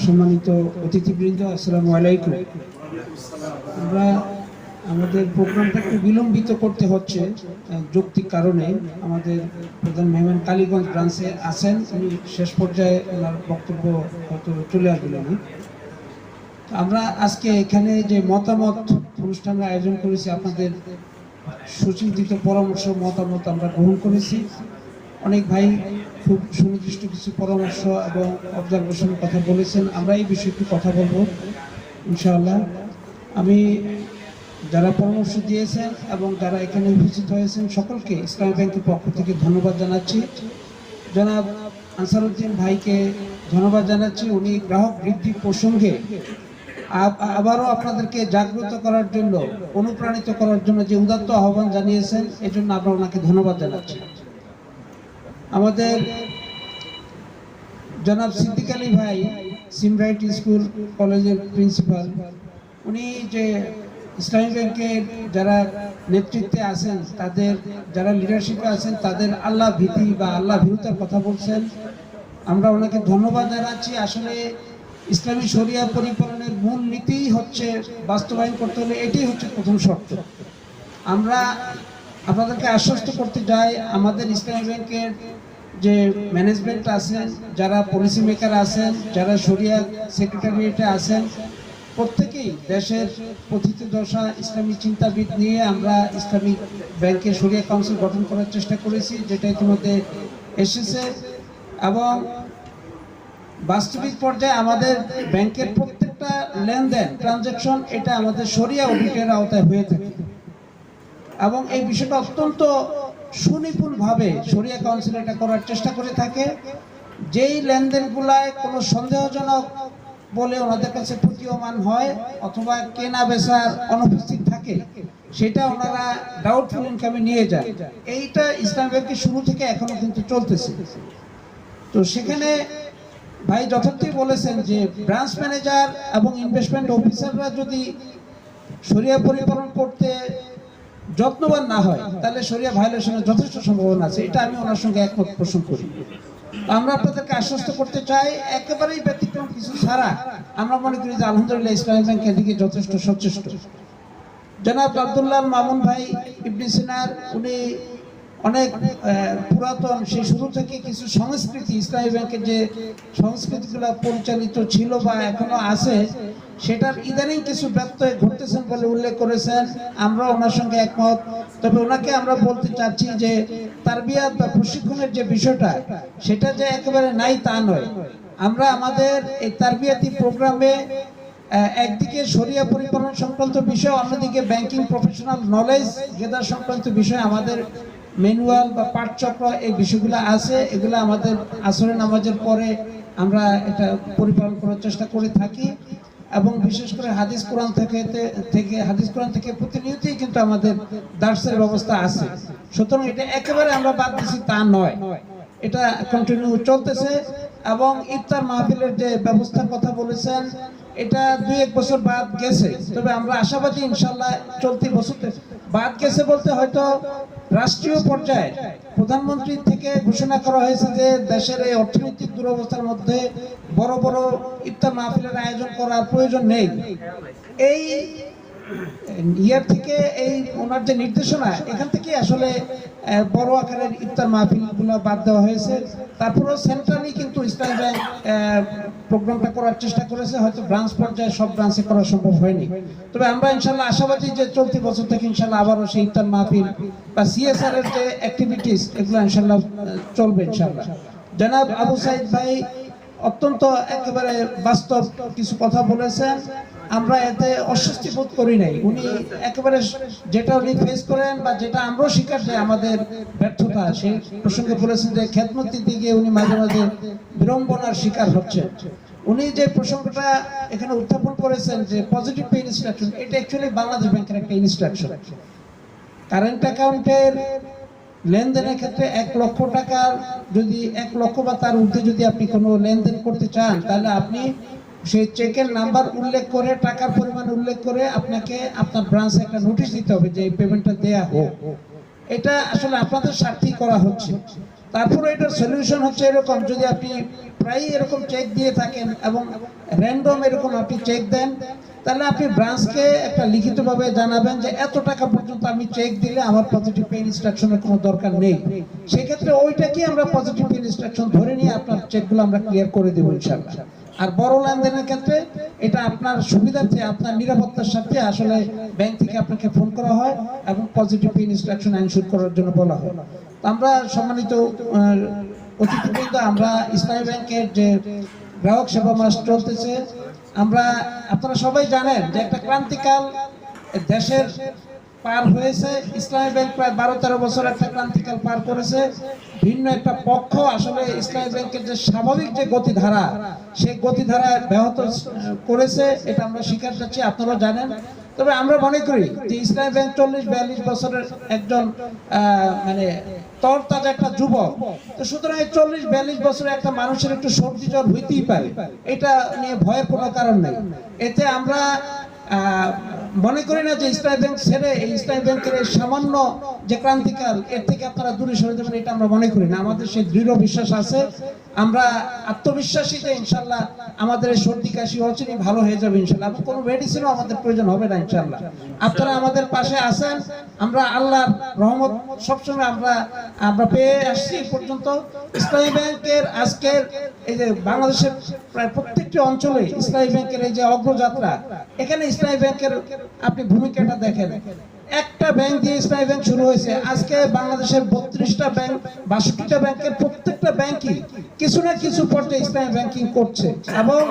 সম্মানিত অতিথিবৃন্দ, আসসালামু আলাইকুম। আমরা আমাদের প্রোগ্রামটা একটু বিলম্বিত করতে হচ্ছে যৌক্তিক কারণে। আমাদের প্রধান মেহমান কালীগঞ্জ ব্রাঞ্চে আছেন, উনি শেষ পর্যায়ে ওনার বক্তব্য হয়তো চলে আসবেন। আমরা আজকে এখানে যে মতামত অনুষ্ঠানের আয়োজন করেছি, আপনাদের সুচিন্তিত পরামর্শ মতামত আমরা গ্রহণ করেছি। অনেক ভাই খুব সুনির্দিষ্ট কিছু পরামর্শ এবং অবজারভেশনের কথা বলেছেন। আমরা এই বিষয়ে একটু কথা বলবো ইনশাআল্লাহ। আমি যারা পরামর্শ দিয়েছেন এবং যারা এখানে উপস্থিত হয়েছেন সকলকে ইসলামী ব্যাংকের পক্ষ থেকে ধন্যবাদ জানাচ্ছি। জনাব আনসারউদ্দিন ভাইকে ধন্যবাদ জানাচ্ছি, উনি গ্রাহক বৃদ্ধি প্রসঙ্গে আবারও আপনাদেরকে জাগ্রত করার জন্য, অনুপ্রাণিত করার জন্য যে উদাত্ত আহ্বান জানিয়েছেন, এজন্য আমরা ওনাকে ধন্যবাদ জানাচ্ছি। আমাদের জনাব সিদ্দিক আলী ভাই, সিমরাইট স্কুল কলেজের প্রিন্সিপাল, উনি যে ইসলামী ব্যাংকের যারা নেতৃত্বে আছেন, তাদের যারা লিডারশিপে আছেন, তাদের আল্লাহ ভীতি বা আল্লাহ ভীরুতার কথা বলছেন, আমরা ওনাকে ধন্যবাদ জানাচ্ছি। আসলে ইসলামী শরিয়া পরিপালনের মূল নীতি হচ্ছে বাস্তবায়ন করতে হলে এটাই হচ্ছে প্রথম শর্ত। আমরা আপনাদেরকে আশ্বস্ত করতে যাই, আমাদের ইসলামী ব্যাংকের যে ম্যানেজমেন্ট আছেন, যারা পলিসি মেকার আছেন, যারা শরিয়া সেক্রেটারিয়েটে আছেন, প্রত্যেকেই দেশের প্রথিত দশা ইসলামী চিন্তাবিদ নিয়ে আমরা ইসলামিক ব্যাংকের শরিয়া কাউন্সিল গঠন করার চেষ্টা করেছি, যেটা ইতিমধ্যে এসেছে। এবং বাস্তবিক পর্যায়ে আমাদের ব্যাংকের প্রত্যেকটা লেনদেন ট্রানজাকশন এটা আমাদের শরিয়া অডিটের আওতায় হয়ে থাকে এবং এই বিষয়টা অত্যন্ত সুনিপুণভাবে শরিয়া কাউন্সিল এটা করার চেষ্টা করে থাকে। যেই লেনদেনগুলায় কোনো সন্দেহজনক বলে ওনাদের কাছে প্রতীয়মান হয় অথবা কেনা বেচার অনুপস্থিত থাকে, সেটা ওনারা ডাউটফুল ইনকামে নিয়ে যায়। এইটা ইসলাম ব্যাংকের শুরু থেকে এখনো কিন্তু চলতেছে। তো সেখানে ভাই যথার্থই বলেছেন যে ব্রাঞ্চ ম্যানেজার এবং ইনভেস্টমেন্ট অফিসাররা যদি শরিয়া পরিপালন করতে যত্নবান না হয়, তাহলে শরিয়া ভায়োলেশনের যথেষ্ট সম্ভাবনা আছে। এটা আমি ওনার সঙ্গে একমত পোষণ করি। আমরা আপনাদেরকে আশ্বস্ত করতে চাই, একেবারেই ব্যতিক্রম কিছু ছাড়া আমরা মনে করি যে আলহামদুলিল্লাহ ইসলামী ব্যাংক এদিকে যথেষ্ট সচেষ্ট। জনাব আব্দুল্লাহ মামুন ভাই ইবনে সিনার, উনি অনেক পুরাতন, সেই শুরু থেকে কিছু সংস্কৃতি, ইসলামী ব্যাংকের যে সংস্কৃতিগুলো পরিচালিত ছিল বা এখনো আছে, সেটার ইদানিং কিছু ব্যত্যয় ঘটতেছেন বলে উল্লেখ করেছেন। আমরা ওনার সঙ্গে একমত। তবে ওনাকে আমরা বলতে চাচ্ছি যে তারবিয়াত বা প্রশিক্ষণের যে বিষয়টা, সেটা যে একেবারে নাই তা নয়। আমরা আমাদের এই তারবিয়াতি প্রোগ্রামে একদিকে শরিয়া পরিপালন সংক্রান্ত বিষয়, অন্যদিকে ব্যাংকিং প্রফেশনাল নলেজ গেদার সংক্রান্ত বিষয়, আমাদের ম্যানুয়াল বা পাঠচক্র এই বিষয়গুলো আছে। এগুলো আমাদের আসরের নামাজের পরে আমরা এটা পরিপালন করার চেষ্টা করে থাকি এবং বিশেষ করে হাদিস কোরআন থেকে প্রতিনিয়তই কিন্তু আমাদের দার্সের ব্যবস্থা আছে। সুতরাং এটা একেবারে আমরা বাদ দিছি তা নয়, এটা কন্টিনিউ চলতেছে। এবং ইফতার মাহফিলের যে ব্যবস্থার কথা বলেছেন, এটা 2-1 বছর বাদ গেছে, তবে আমরা আশাবাদী ইনশাল্লাহ চলতি বছর বাদ গেছে বলতে হয়তো রাষ্ট্রীয় পর্যায়ে প্রধানমন্ত্রী থেকে ঘোষণা করা হয়েছে যে দেশের এই অর্থনৈতিক দুরবস্থার মধ্যে বড় বড় ইফতার মাহফিলের আয়োজন করার প্রয়োজন নেই। এই ইয়ার থেকে এই ওনার যে নির্দেশনা, এখান থেকে আসলে বড় আকারের ইফতার মাহফিলগুলো বাদ দেওয়া হয়েছে। তারপরেও সেন্ট্রালি কিন্তু ইসলামী ব্যাংক প্রোগ্রামটা করার চেষ্টা করেছে, হয়তো ব্রাঞ্চ পর্যায়ে সব ব্রাঞ্চে করা সম্ভব হয়নি। তবে আমরা ইনশাল্লাহ আশাবাদী যে চলতি বছর থেকে ইনশাল্লাহ আবারও সেই ইফতার মাহফিল বা সিএসআর এর যে অ্যাক্টিভিটিস, এগুলো ইনশাল্লাহ চলবে ইনশাল্লাহ। জনাব আবু সাইদ ভাই অত্যন্ত একেবারে বাস্তব কিছু কথা বলেছেন, আমরা এতে অস্বস্তি বোধ করি নাই। উনি একেবারে যেটা উনি ফেস করেন বা যেটা আমরাও স্বীকার যে আমাদের ব্যর্থতা, সেই প্রসঙ্গে বলেছেন যে খেদমত দিতে গিয়ে উনি মাঝে মাঝে বিড়ম্বনার শিকার হচ্ছেন। উনি যে প্রসঙ্গটা এখানে উত্থাপন করেছেন যে পজিটিভ পে ইনস্ট্রাকশন, এটা অ্যাকচুয়ালি বাংলাদেশ ব্যাংকের একটা ইনস্ট্রাকশন। কারেন্ট অ্যাকাউন্টের লেনদেনের ক্ষেত্রে 1 লক্ষ টাকার যদি 1 লক্ষ বা তার ঊর্ধ্বে যদি আপনি কোনো লেনদেন করতে চান, তাহলে আপনি সেই চেকের নাম্বার উল্লেখ করে, টাকার পরিমাণ উল্লেখ করে আপনাকে আপনার ব্রাঞ্চে একটা নোটিশ দিতে হবে যে এই পেমেন্টটা দেয়া হোক। এটা আসলে আপনাদের স্বার্থেই করা হচ্ছে। তারপরে এটার সলিউশন হচ্ছে এরকম, যদি আপনি প্রায় এরকম চেক দিয়ে থাকেন এবং র্যান্ডম এরকম আপনি চেক দেন, তাহলে আপনি ব্রাঞ্চকে একটা লিখিতভাবে জানাবেন যে এত টাকা পর্যন্ত আমি চেক দিলে আমার পজিটিভ পে ইনস্ট্রাকশনের কোনো দরকার নেই। সেক্ষেত্রে ওইটাকে আমরা পজিটিভ পে ইনস্ট্রাকশন ধরে নিয়ে আপনার চেকগুলো আমরা ক্লিয়ার করে দেবো ইনশাআল্লাহ। আর বড় লেনদেনের ক্ষেত্রে এটা আপনার সুবিধার্থে, আপনার নিরাপত্তার সাথে আসলে ব্যাংক থেকে আপনাকে ফোন করা হয় এবং পজিটিভ পে ইনস্ট্রাকশন এনশিওর করার জন্য বলা হয়। আমরা সম্মানিত অতিথিবৃন্দ, আমরা ইসলামী ব্যাংকের যে গ্রাহক সেবা মাস চলতেছে, আমরা আপনারা সবাই জানেন যে একটা ক্রান্তিকাল দেশের পার হয়েছে। ইসলামী ব্যাংক প্রায় 12-13 বছর একটা ক্রান্তিকাল পার করেছে। ভিন্ন একটা পক্ষ আসলে ইসলামী ব্যাংকের যে স্বাভাবিক যে গতিধারা, সেই গতিধারা ব্যাহত করেছে, এটা আমরা স্বীকার যাচ্ছি, আপনারা জানেন। তবে আমরা মনে করি যে ইসলামী ব্যাংক 40-42 বছরের একজন মানে তরতাজা একটা যুবক, তো সুতরাং 40-42 বছরে একটা মানুষের একটু সর্দি জ্বর হইতেই পারে, এটা নিয়ে ভয়ের কোনো কারণ নেই। এতে আমরা মনে করি না যে ইসলামী ব্যাংক ছেড়ে এই ইসলামী ব্যাংকের এই সামান্য যে ক্রান্তিকাল, এর থেকে আপনারা দূরে সরে যাবেন, এটা আমরা মনে করি না। আমাদের সেই দৃঢ় বিশ্বাস আছে, আমরা আত্মবিশ্বাসী যে ইনশাল্লাহ আমাদের এই সর্দি কাশি অচিরেই ভালো হয়ে যাবে ইনশাল্লাহ, এবং কোনো মেডিসিনও আমাদের প্রয়োজন হবে না ইনশাল্লাহ। আপনারা আমাদের পাশে আছেন, আমরা আল্লাহর রহমত সবসময় আমরা পেয়ে আসছি পর্যন্ত। ইসলামী ব্যাংকের আজকের এই যে বাংলাদেশের প্রায় প্রত্যেকটি অঞ্চলে ইসলামী ব্যাংকের এই যে অগ্রযাত্রা, এখানে ইসলামী ব্যাংকের আপনি ভূমিকাটা দেখেন। একটা ব্যাংক দিয়ে ইসলামী ব্যাংক শুরু হয়েছে, আজকে বাংলাদেশের 32টা ব্যাংক, 62টা ব্যাংকের প্রত্যেকটা ব্যাংকই কিছু না কিছু পর্যায়ে ইসলামী ব্যাংকিং করছে, এবং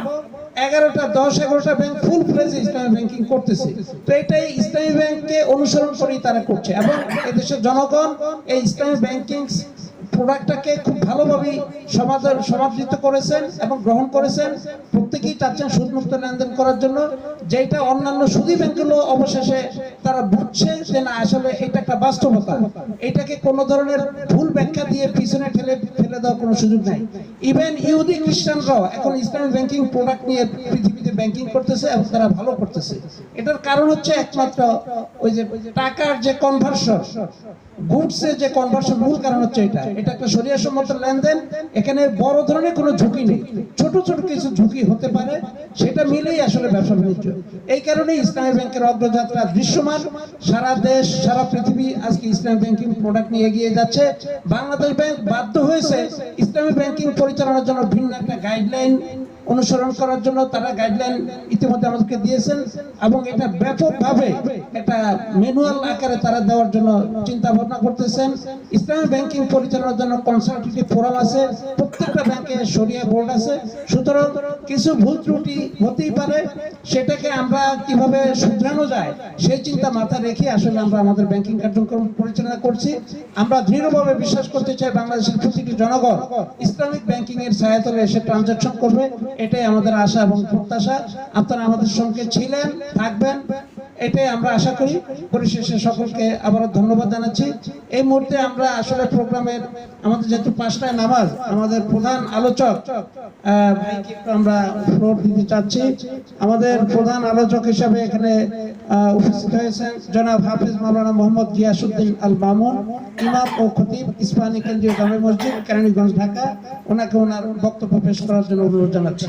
10-11টা ব্যাংক ফুল ফ্লেজে ইসলামী ব্যাংকিং করতেছে। তো এটাই ইসলামী ব্যাংককে অনুসরণ করেই তারা করছে, এবং এদেশের জনগণ এই ইসলামী ব্যাংকিং প্রোডাক্টটাকে খুব ভালোভাবে সমাদৃত করেছেন এবং গ্রহণ করেছেন। প্রত্যেকেই চাচ্ছেন সুদমুক্ত লেনদেন করার জন্য, যেটা অন্যান্য সুদী ব্যাংকগুলো অবশেষে তারা বুঝছে যে না, আসলে এটা একটা বাস্তবতা, এটাকে কোনো ধরনের ভুল ব্যাখ্যা দিয়ে পিছনে ফেলে দেওয়ার কোনো সুযোগ নাই। ইভেন ইহুদি খ্রিস্টানরাও এখন ইসলামী ব্যাংকিং প্রোডাক্ট নিয়ে পৃথিবীতে ব্যাংকিং করতেছে এবং তারা ভালো করতেছে। এটার কারণ হচ্ছে একমাত্র ওই যে টাকার যে কনভার্সন, গুডসের যে কনভার্সন, মূল কারণ হচ্ছে এটা একটা শরিয়াসম্মত লেনদেন। এখানে বড় ধরনের কোনো ঝুঁকি নেই, ছোট ছোট কিছু ঝুঁকি হতে পারে, সেটা মিলেই আসলে ব্যবসা বাণিজ্য। এই কারণেই ইসলামী ব্যাংকের অগ্রযাত্রা দৃশ্যমান। সারা দেশ, সারা পৃথিবী আজকে ইসলামী ব্যাংকিং প্রোডাক্ট নিয়ে এগিয়ে যাচ্ছে। বাংলাদেশ ব্যাংক বাধ্য হয়েছে ইসলামী ব্যাংকিং পরিচালনার জন্য ভিন্ন একটা গাইডলাইন অনুসরণ করার জন্য। তারা গাইডলাইন ইতিমধ্যে আমাদেরকে দিয়েছেন, এবং এটা ব্যাপকভাবে একটা ম্যানুয়াল আকারে তারা দেওয়ার জন্য চিন্তা ভাবনা করতেছেন। ইসলামী ব্যাংকিং পরিচালনার জন্য কনসালটেটিভ ফোরাম আছে, প্রত্যেকটা ব্যাংকে শরিয়া বোর্ড আছে। সুতরাং কিছু ভুল ত্রুটি হতেই পারে, সেটাকে আমরা কিভাবে শুধরানো যায় সেই চিন্তা মাথায় রেখে আসলে আমরা আমাদের ব্যাংকিং কার্যক্রম পরিচালনা করছি। আমরা দৃঢ়ভাবে বিশ্বাস করতে চাই বাংলাদেশের প্রতিটি জনগণ ইসলামিক ব্যাংকিং এর সহায়তায় এসে ট্রানজাকশন করবে, এটাই আমাদের আশা এবং প্রত্যাশা। আপনারা আমাদের সঙ্গে ছিলেন, থাকবেন, এটাই আমরা আশা করি। পরিশেষে সকলকে আবারও ধন্যবাদ জানাচ্ছি। এই মুহূর্তে আমরা আসলে প্রোগ্রামের আমাদের যেহেতু 5টায় নামাজ, আমাদের প্রধান আলোচক ভাইকে আমরা ফ্লোর দিতে চাচ্ছি। আমাদের প্রধান আলোচক হিসাবে এখানে উপস্থিত হয়েছেন জনাব হাফিজ মাওলানা মোহাম্মদ গিয়াসউদ্দিন আল মামুন, ইমাম ও খতিব, ইস্পাহানী কেন্দ্রীয় জামে মসজিদ, কেরানীগঞ্জ, ঢাকা। ওনাকে ওনার বক্তব্য পেশ করার জন্য অনুরোধ জানাচ্ছি।